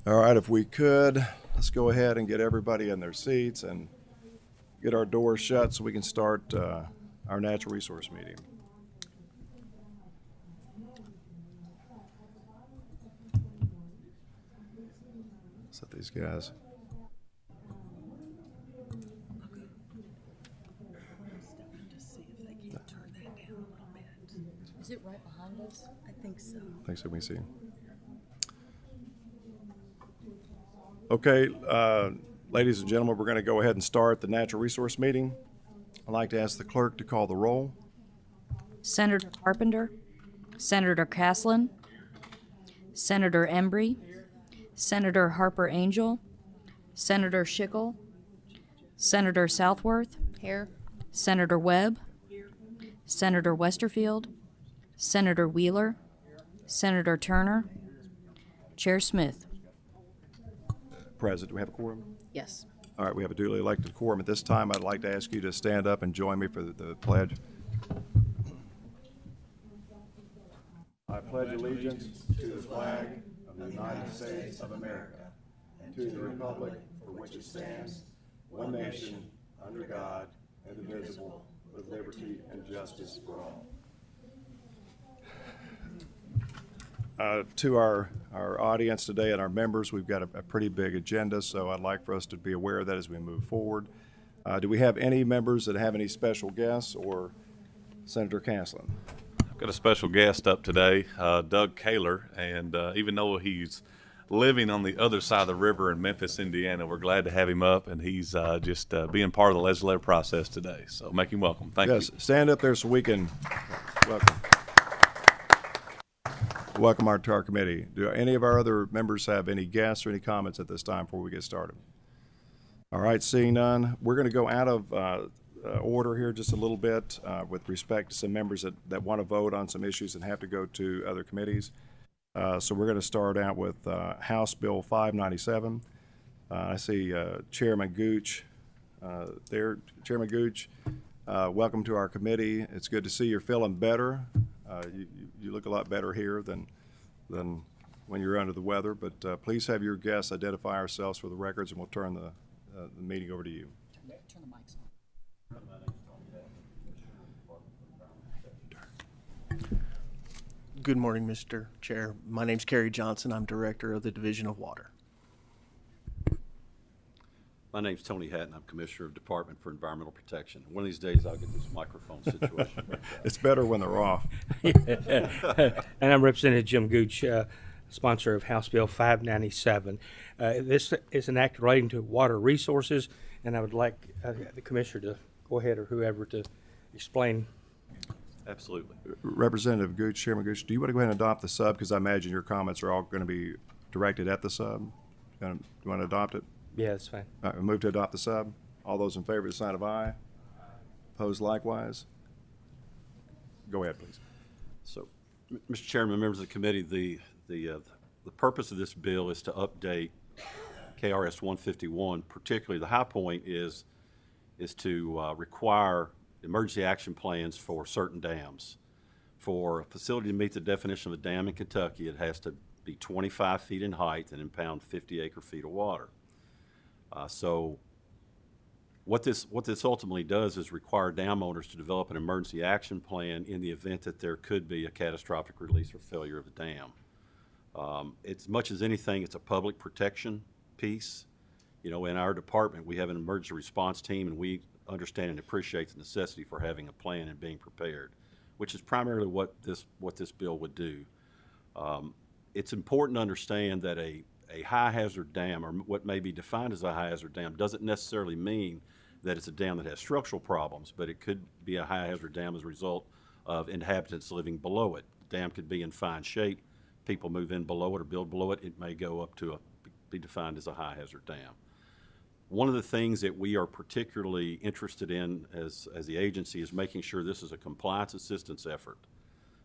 All right, if we could, let's go ahead and get everybody in their seats and get our doors shut so we can start our natural resource meeting. Let's let these guys. Is it right behind us? I think so. Thanks, we see. Okay, ladies and gentlemen, we're going to go ahead and start the natural resource meeting. I'd like to ask the clerk to call the roll. Senator Carpenter, Senator Caslin, Senator Embry, Senator Harper Angel, Senator Schickel, Senator Southworth, Here. Senator Webb, Senator Westerfield, Senator Wheeler, Senator Turner, Chair Smith. President, do we have a quorum? Yes. All right, we have a duly elected quorum. At this time, I'd like to ask you to stand up and join me for the pledge. I pledge allegiance to the flag of the United States of America and to the republic for which it stands, one nation, under God, indivisible, with liberty and justice for all. To our audience today and our members, we've got a pretty big agenda, so I'd like for us to be aware of that as we move forward. Do we have any members that have any special guests, or Senator Caslin? I've got a special guest up today, Doug Kaler, and even though he's living on the other side of the river in Memphis, Indiana, we're glad to have him up, and he's just being part of the legislative process today. So make him welcome. Thank you. Yes, stand up there so we can welcome to our committee. Do any of our other members have any guests or any comments at this time before we get started? All right, seeing none, we're going to go out of order here just a little bit with respect to some members that want to vote on some issues and have to go to other committees. So we're going to start out with House Bill 597. I see Chairman Gooch there. Chairman Gooch, welcome to our committee. It's good to see you're feeling better. You look a lot better here than when you're under the weather, but please have your guests identify ourselves for the records, and we'll turn the meeting over to you. Turn the mics on. Good morning, Mr. Chair. My name's Kerry Johnson. I'm Director of the Division of Water. My name's Tony Hatton. I'm Commissioner of Department for Environmental Protection. One of these days, I'll get this microphone situation worked out. It's better when they're off. And I'm Representative Jim Gooch, sponsor of House Bill 597. This is an act relating to water resources, and I would like the Commissioner to go ahead, or whoever, to explain. Absolutely. Representative Gooch, Chairman Gooch, do you want to go ahead and adopt the sub? Because I imagine your comments are all going to be directed at the sub. Do you want to adopt it? Yeah, that's fine. All right, we move to adopt the sub. All those in favor, the sign of aye. Opposed likewise. Go ahead, please. So, Mr. Chairman, members of the committee, the purpose of this bill is to update KRS 151. Particularly, the high point is to require emergency action plans for certain dams. For a facility to meet the definition of a dam in Kentucky, it has to be 25 feet in height and impound 50 acre-feet of water. So what this ultimately does is require dam owners to develop an emergency action plan in the event that there could be a catastrophic release or failure of a dam. As much as anything, it's a public protection piece. You know, in our department, we have an emergency response team, and we understand and appreciate the necessity for having a plan and being prepared, which is primarily what this bill would do. It's important to understand that a high hazard dam, or what may be defined as a high hazard dam, doesn't necessarily mean that it's a dam that has structural problems, but it could be a high hazard dam as a result of inhabitants living below it. The dam could be in fine shape, people move in below it or build below it, it may go up to be defined as a high hazard dam. One of the things that we are particularly interested in as the agency is making sure this is a compliance assistance effort.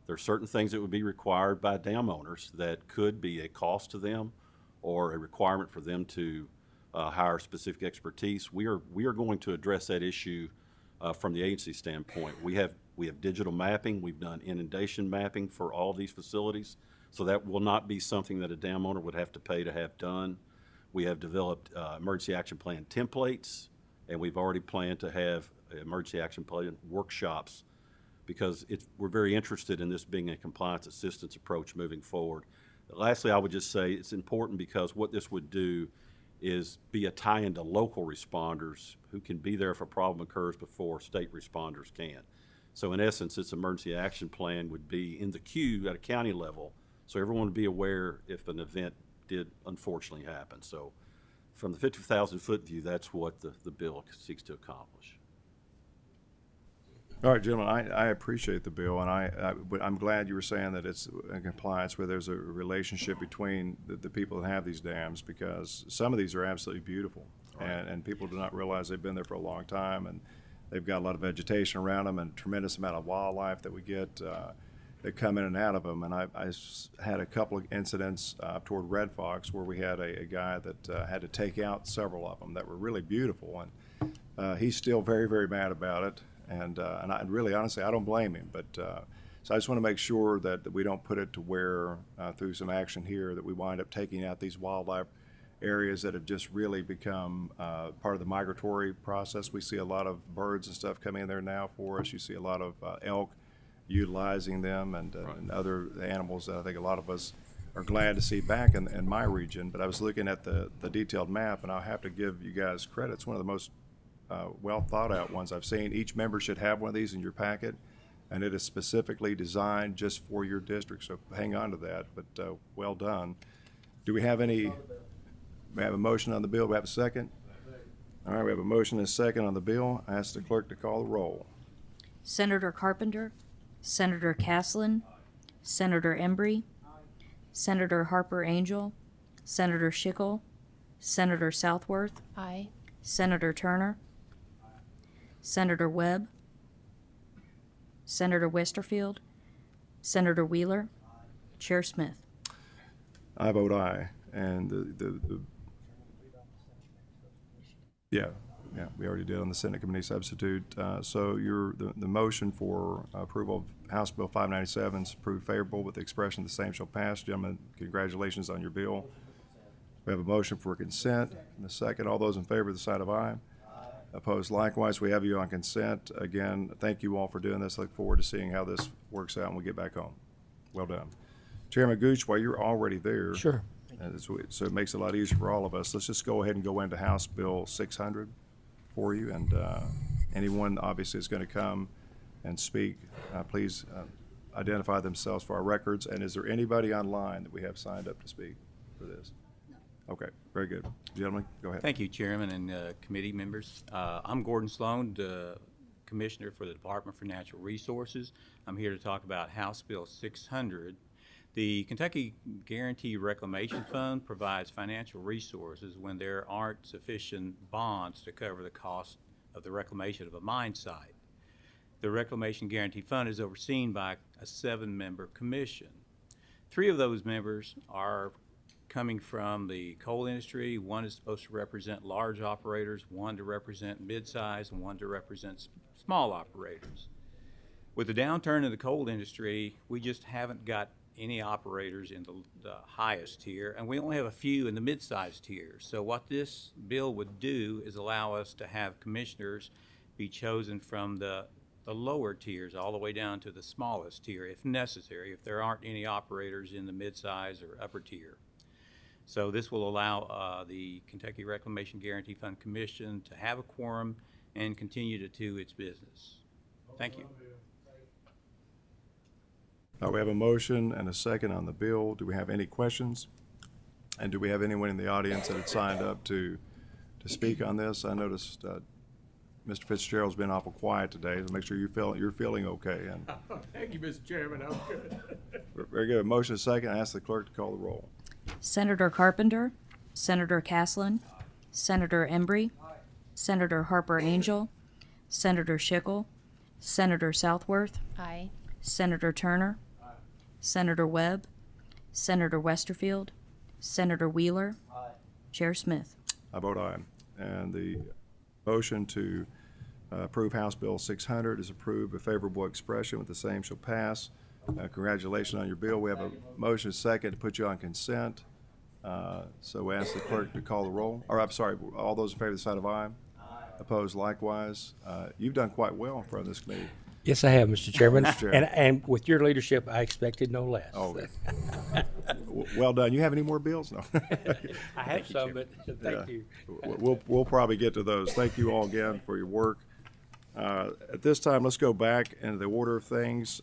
There are certain things that would be required by dam owners that could be a cost to them or a requirement for them to hire specific expertise. We are going to address that issue from the agency standpoint. We have digital mapping. We've done inundation mapping for all these facilities. So that will not be something that a dam owner would have to pay to have done. We have developed emergency action plan templates, and we've already planned to have emergency action plan workshops because we're very interested in this being a compliance assistance approach moving forward. Lastly, I would just say it's important because what this would do is be a tie-in to local responders who can be there if a problem occurs before state responders can. So in essence, this emergency action plan would be in the queue at a county level, so everyone would be aware if an event did unfortunately happen. So from the 50,000-foot view, that's what the bill seeks to accomplish. All right, gentlemen, I appreciate the bill, and I'm glad you were saying that it's in compliance where there's a relationship between the people that have these dams, because some of these are absolutely beautiful, and people do not realize they've been there for a long time, and they've got a lot of vegetation around them and tremendous amount of wildlife that we get that come in and out of them. And I had a couple of incidents up toward Red Fox where we had a guy that had to take out several of them that were really beautiful, and he's still very, very mad about it. And I really, honestly, I don't blame him. But so I just want to make sure that we don't put it to where, through some action here, that we wind up taking out these wildlife areas that have just really become part of the migratory process. We see a lot of birds and stuff coming in there now for us. You see a lot of elk utilizing them, and other animals that I think a lot of us are glad to see back in my region. But I was looking at the detailed map, and I'll have to give you guys credit. It's one of the most well thought out ones I've seen. Each member should have one of these in your packet, and it is specifically designed just for your district, so hang on to that. But well done. Do we have any? We have a motion on the bill. We have a second. All right, we have a motion and a second on the bill. I ask the clerk to call the roll. Senator Carpenter, Senator Caslin, Senator Embry, Senator Harper Angel, Senator Schickel, Senator Southworth, Aye. Senator Turner, Senator Webb, Senator Westerfield, Senator Wheeler, Chair Smith. I vote aye. And yeah, we already did on the Senate Committee substitute. So the motion for approval of House Bill 597 is approved favorable with the expression the same shall pass. Gentlemen, congratulations on your bill. We have a motion for consent and a second. All those in favor of the side of aye. Opposed likewise. We have you on consent. Again, thank you all for doing this. Look forward to seeing how this works out when we get back home. Well done. Chairman Gooch, while you're already there. Sure. So it makes it a lot easier for all of us. Let's just go ahead and go into House Bill 600 for you. And anyone obviously is going to come and speak, please identify themselves for our records. And is there anybody online that we have signed up to speak for this? Okay, very good. Gentlemen, go ahead. Thank you, Chairman and committee members. I'm Gordon Sloan, the Commissioner for the Department for Natural Resources. I'm here to talk about House Bill 600. The Kentucky Guarantee Reclamation Fund provides financial resources when there aren't sufficient bonds to cover the cost of the reclamation of a mine site. The Reclamation Guarantee Fund is overseen by a 7-member commission. 3 of those members are coming from the coal industry. 1 is supposed to represent large operators, 1 to represent mid-size, and 1 to represent small operators. With the downturn in the coal industry, we just haven't got any operators in the highest tier, and we only have a few in the mid-sized tier. So what this bill would do is allow us to have commissioners be chosen from the lower tiers all the way down to the smallest tier if necessary, if there aren't any operators in the mid-size or upper tier. So this will allow the Kentucky Reclamation Guarantee Fund Commission to have a quorum and continue to do its business. Thank you. We have a motion and a second on the bill. Do we have any questions? And do we have anyone in the audience that had signed up to speak on this? I noticed Mr. Fitzgerald's been awful quiet today, so make sure you're feeling okay. And Thank you, Mr. Chairman. I'm good. very good. Motion and second. I ask the clerk to call the roll. Senator Carpenter, Senator Caslin, Senator Embry, Senator Harper Angel, Senator Schickel, Senator Southworth, Aye. Senator Turner, Senator Webb, Senator Westerfield, Senator Wheeler, Chair Smith. I vote aye. And the motion to approve House Bill 600 is approved with favorable expression with the same shall pass. Congratulations on your bill. We have a motion second to put you on consent. So we ask the clerk to call the roll. Or, I'm sorry, all those in favor of the side of aye? Opposed likewise. You've done quite well in front of this committee. Yes, I have, Mr. Chairman. Mr. Chairman. And with your leadership, I expected no less. Oh, well done. You have any more bills? No. I have some, but thank you. We'll probably get to those. Thank you all again for your work. At this time, let's go back into the order of things.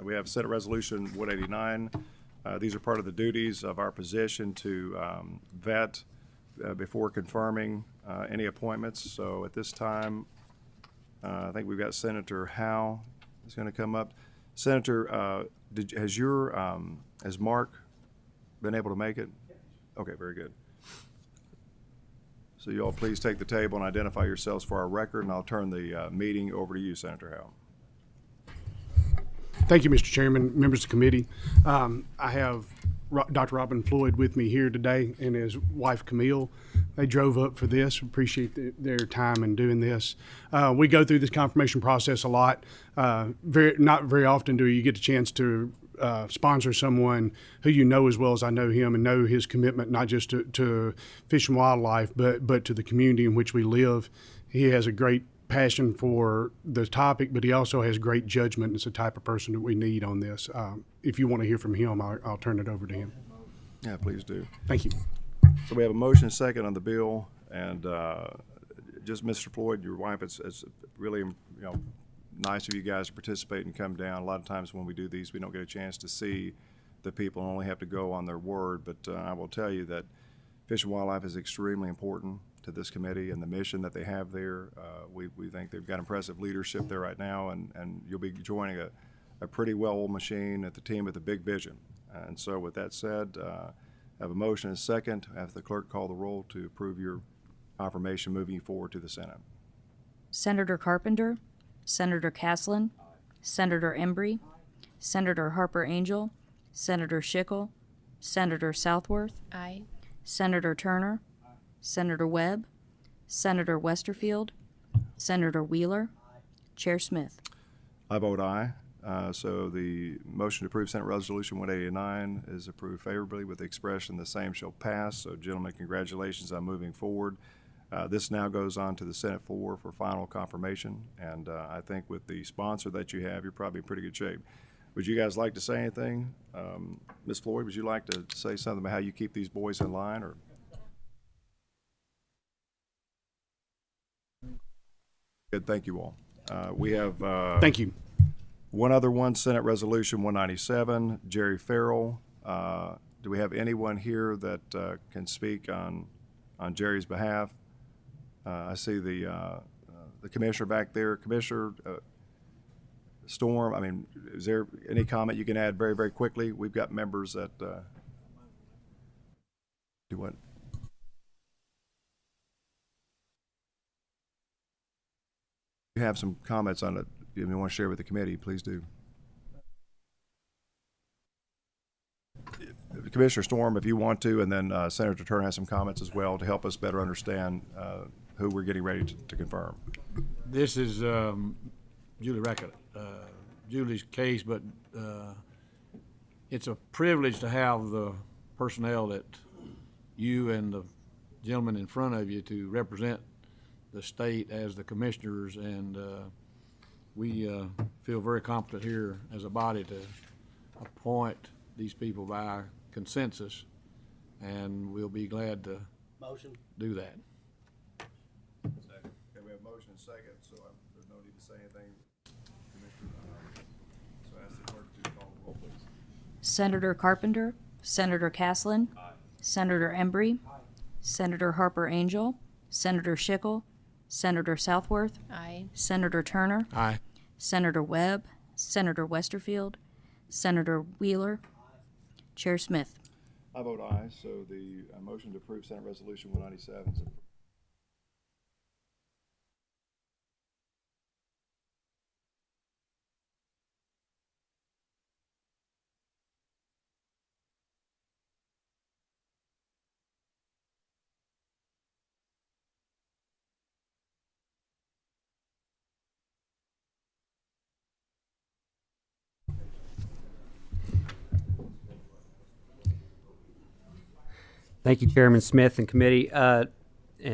We have Senate Resolution 189. These are part of the duties of our position to vet before confirming any appointments. So at this time, I think we've got Senator Howe is going to come up. Senator, has Mark been able to make it? Okay, very good. So you all please take the table and identify yourselves for our record, and I'll turn the meeting over to you, Senator Howe. Thank you, Mr. Chairman, members of the committee. I have Dr. Robin Floyd with me here today and his wife Camille. They drove up for this. Appreciate their time in doing this. We go through this confirmation process a lot. Not very often do you get a chance to sponsor someone who you know as well as I know him and know his commitment not just to fish and wildlife, but to the community in which we live. He has a great passion for the topic, but he also has great judgment. It's the type of person that we need on this. If you want to hear from him, I'll turn it over to him. Yeah, please do. Thank you. So we have a motion and second on the bill, and just Mr. Floyd, your wife, it's really nice of you guys to participate and come down. A lot of times when we do these, we don't get a chance to see the people and only have to go on their word. But I will tell you that Fish and Wildlife is extremely important to this committee and the mission that they have there. We think they've got impressive leadership there right now, and you'll be joining a pretty well-oiled machine at the team with a big vision. And so with that said, have a motion and a second. Have the clerk call the roll to approve your confirmation moving forward to the Senate. Senator Carpenter, Senator Caslin, Senator Embry, Senator Harper Angel, Senator Schickel, Senator Southworth, Aye. Senator Turner, Senator Webb, Senator Westerfield, Senator Wheeler, Chair Smith. I vote aye. So the motion to approve Senate Resolution 189 is approved favorably with the expression the same shall pass. So gentlemen, congratulations on moving forward. This now goes on to the Senate floor for final confirmation, and I think with the sponsor that you have, you're probably in pretty good shape. Would you guys like to say anything? Ms. Floyd, would you like to say something about how you keep these boys in line? Or good, thank you all. We have Thank you. one other one, Senate Resolution 197, Jerry Farrell. Do we have anyone here that can speak on Jerry's behalf? I see the commissioner back there. Commissioner Storm, I mean, is there any comment you can add very, very quickly? We've got members that do what? You have some comments on it you want to share with the committee, please do. Commissioner Storm, if you want to, and then Senator Turner has some comments as well to help us better understand who we're getting ready to confirm. This is Julie Rackett, Julie's case, but it's a privilege to have the personnel that you and the gentleman in front of you to represent the state as the commissioners, and we feel very competent here as a body to appoint these people by consensus, and we'll be glad to do that. Okay, we have motion and second, so there's no need to say anything. Commissioner, so ask the clerk to call the roll, please. Senator Carpenter, Senator Caslin, Senator Embry, Senator Harper Angel, Senator Schickel, Senator Southworth, Aye. Senator Turner, Aye. Senator Webb, Senator Westerfield, Senator Wheeler, Chair Smith. I vote aye, so the motion to approve Senate Resolution 197 is approved. Thank you, Chairman Smith and committee, and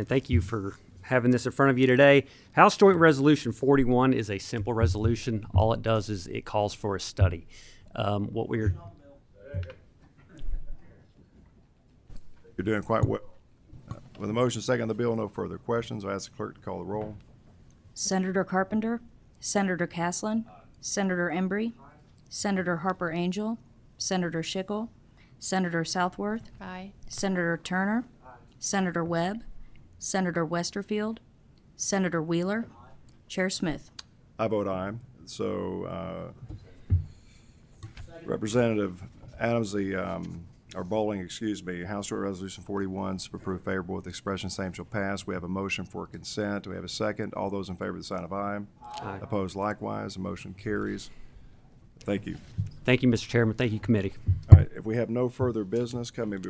thank you for having this in front of you today. House Joint Resolution 41 is a simple resolution. All it does is it calls for a study. What we're You're doing quite well. With the motion second on the bill, no further questions. I ask the clerk to call the roll. Senator Carpenter, Senator Caslin, Senator Embry, Senator Harper Angel, Senator Schickel, Senator Southworth, Aye. Senator Turner, Senator Webb, Senator Westerfield, Senator Wheeler, Chair Smith. I vote aye. So, Representative Adams, or Bowling, excuse me, House Joint Resolution 41 is approved favorable with the expression same shall pass. We have a motion for consent. Do we have a second? All those in favor of the sign of aye. Aye. Opposed likewise. The motion carries. Thank you. Thank you, Mr. Chairman. Thank you, committee. All right, if we have no further business coming